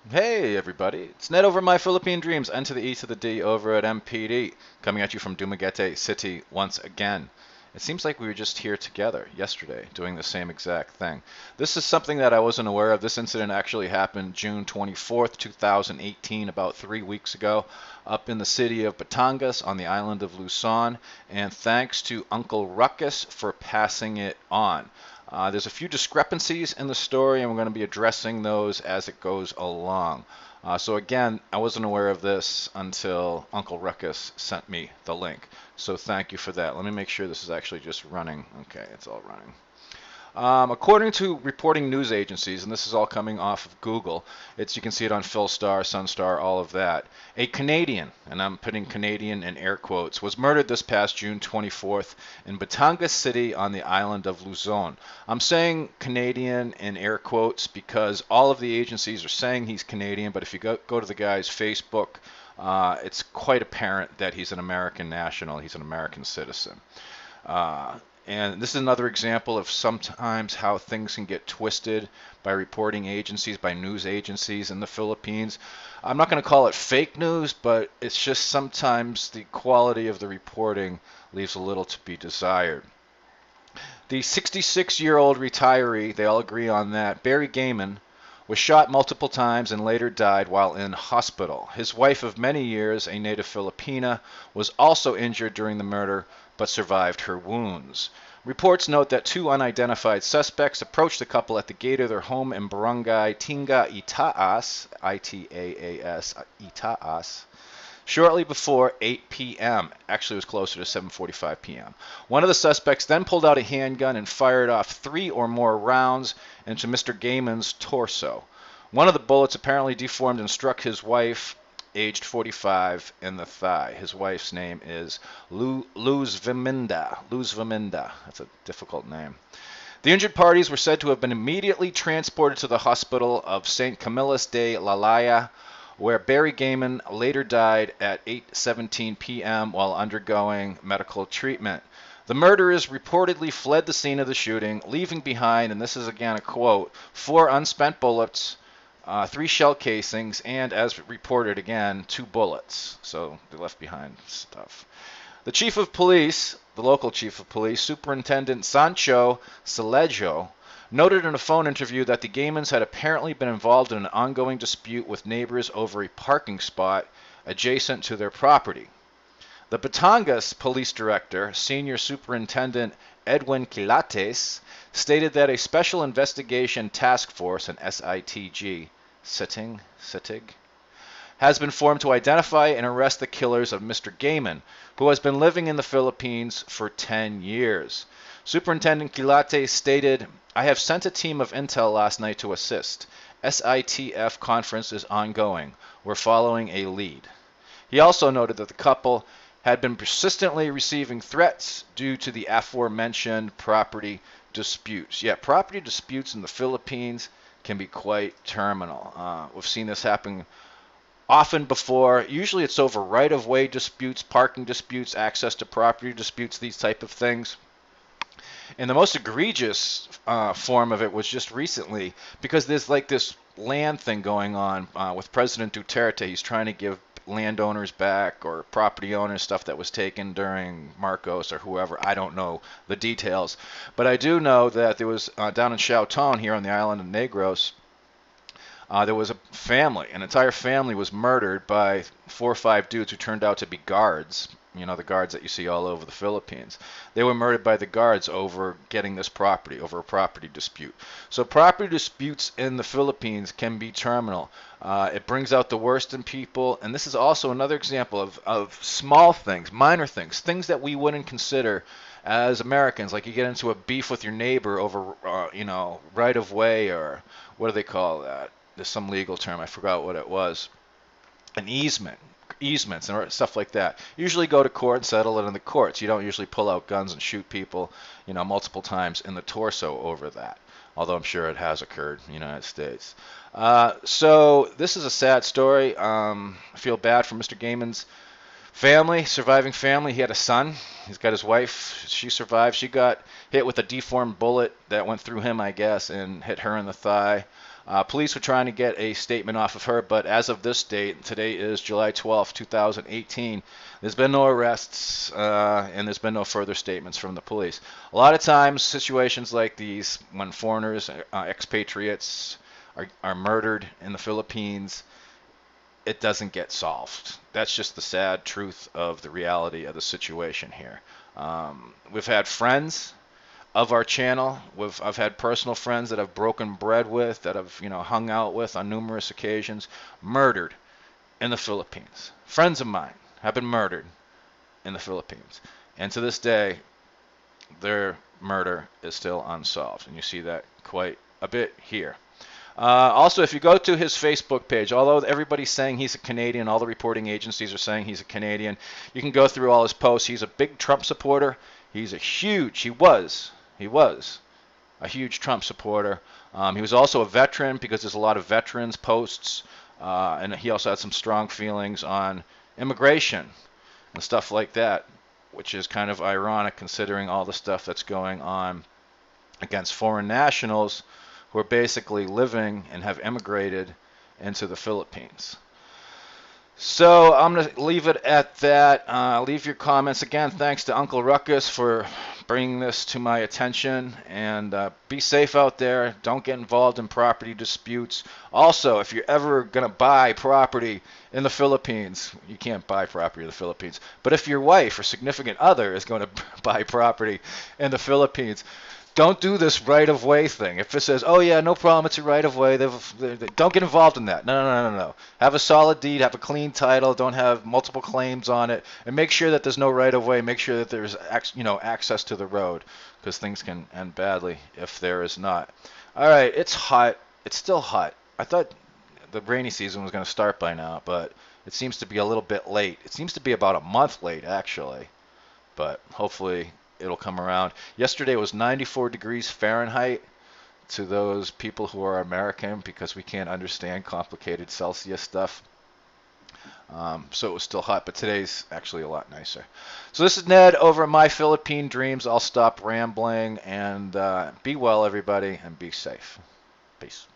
Hey everybody, it's Ned over My Philippine Dreams, N to the E to the D over at MPD, coming at you from Dumaguete City once again. It seems like we were just here together yesterday doing the same exact thing. This is something that I wasn't aware of. This incident actually happened June 24th, 2018, about 3 weeks ago, up in the city of Batangas on the island of Luzon, and thanks to Uncle Ruckus for passing it on. There's a few discrepancies in the story, and we're going to be addressing those as it goes along. So again, I wasn't aware of this until Uncle Ruckus sent me the link. So thank you for that. Let me make sure this is actually just running. Okay, it's all running. According to reporting news agencies, and this is all coming off of Google, you can see it on Philstar, Sunstar, all of that. A Canadian, and I'm putting Canadian in air quotes, was murdered this past June 24th in Batangas City on the island of Luzon. I'm saying Canadian in air quotes because all of the agencies are saying he's Canadian, but if you go to the guy's Facebook, it's quite apparent that he's an American national, he's an American citizen. Uh, and this is another example of sometimes how things can get twisted by reporting agencies, by news agencies in the Philippines. I'm not going to call it fake news, but it's just sometimes the quality of the reporting leaves a little to be desired. The 66-year-old retiree, they all agree on that, Barry Gamon, was shot multiple times and later died while in hospital. His wife of many years, a native Filipina, was also injured during the murder but survived her wounds. Reports note that two unidentified suspects approached the couple at the gate of their home in Barangay Tinga Itaas, Itaas, Itaas, shortly before 8 p.m. Actually, it was closer to 7:45 p.m. One of the suspects then pulled out a handgun and fired off 3 or more rounds into Mr. Gamon's torso. One of the bullets apparently deformed and struck his wife, aged 45, in the thigh. His wife's name is Luz Viminda. Luz Viminda. That's a difficult name. The injured parties were said to have been immediately transported to the hospital of St. Camillus de Lalaya, where Barry Gamon later died at 8:17 p.m. while undergoing medical treatment. The murderers reportedly fled the scene of the shooting, leaving behind, and this is again a quote, 4 unspent bullets, 3 shell casings, and as reported again, 2 bullets. So they left behind stuff. The chief of police, the local chief of police, Superintendent Sancho Selejo, noted in a phone interview that the Gamons had apparently been involved in an ongoing dispute with neighbors over a parking spot adjacent to their property. The Batangas police director, Senior Superintendent Edwin Quilates, stated that a special investigation task force, an SITG, SITIG, has been formed to identify and arrest the killers of Mr. Gamon, who has been living in the Philippines for 10 years. Superintendent Quilates stated, I have sent a team of intel last night to assist. SITF conference is ongoing. We're following a lead. He also noted that the couple had been persistently receiving threats due to the aforementioned property disputes. Yeah, property disputes in the Philippines can be quite terminal. We've seen this happen often before. Usually it's over right-of-way disputes, parking disputes, access to property disputes, these type of things. And the most egregious form of it was just recently, because there's like this land thing going on with President Duterte. He's trying to give landowners back, or property owners, stuff that was taken during Marcos or whoever. I don't know the details. But I do know that there was down in Xiaoton here on the island of Negros, there was a family, an entire family was murdered by 4 or 5 dudes who turned out to be guards. You know, the guards that you see all over the Philippines. They were murdered by the guards over getting this property, over a property dispute. So property disputes in the Philippines can be terminal. It brings out the worst in people, and this is also another example of small things, minor things, things that we wouldn't consider as Americans. Like you get into a beef with your neighbor over, right of way, or what do they call that? There's some legal term, I forgot what it was. An easements and stuff like that. Usually go to court and settle it in the courts. You don't usually pull out guns and shoot people, multiple times in the torso over that. Although I'm sure it has occurred in the United States. So this is a sad story. I feel bad for Mr. Gamon's family, surviving family. He had a son. He's got his wife. She survived. She got hit with a deformed bullet that went through him, I guess, and hit her in the thigh. Police were trying to get a statement off of her, but as of this date, today is July 12th, 2018, there's been no arrests, and there's been no further statements from the police. A lot of times, situations like these, when foreigners, expatriates, are murdered in the Philippines, it doesn't get solved. That's just the sad truth of the reality of the situation here. We've had friends of our channel. I've had personal friends that I've broken bread with, that I've hung out with on numerous occasions, murdered in the Philippines. Friends of mine have been murdered in the Philippines, and to this day, their murder is still unsolved, and you see that quite a bit here. Also, if you go to his Facebook page, although everybody's saying he's a Canadian, all the reporting agencies are saying he's a Canadian, you can go through all his posts. He's a big Trump supporter. He was a huge Trump supporter. He was also a veteran, because there's a lot of veterans posts, and he also had some strong feelings on immigration and stuff like that, which is kind of ironic considering all the stuff that's going on against foreign nationals who are basically living and have immigrated into the Philippines. So I'm going to leave it at that. Leave your comments. Again, thanks to Uncle Ruckus for bringing this to my attention. And be safe out there. Don't get involved in property disputes. Also, if you're ever going to buy property in the Philippines, you can't buy property in the Philippines. But if your wife or significant other is going to buy property in the Philippines, don't do this right-of-way thing. If it says, oh, yeah, no problem, it's a right-of-way, don't get involved in that. No. Have a solid deed, have a clean title, don't have multiple claims on it, and make sure that there's no right-of-way. Make sure that there's access to the road, because things can end badly if there is not. All right, it's hot. It's still hot. I thought the rainy season was going to start by now, but it seems to be a little bit late. It seems to be about a month late, actually, but hopefully it'll come around. Yesterday was 94 degrees Fahrenheit to those people who are American, because we can't understand complicated Celsius stuff. So it was still hot, but today's actually a lot nicer. So this is Ned over at My Philippine Dreams. I'll stop rambling, and be well, everybody, and be safe. Peace.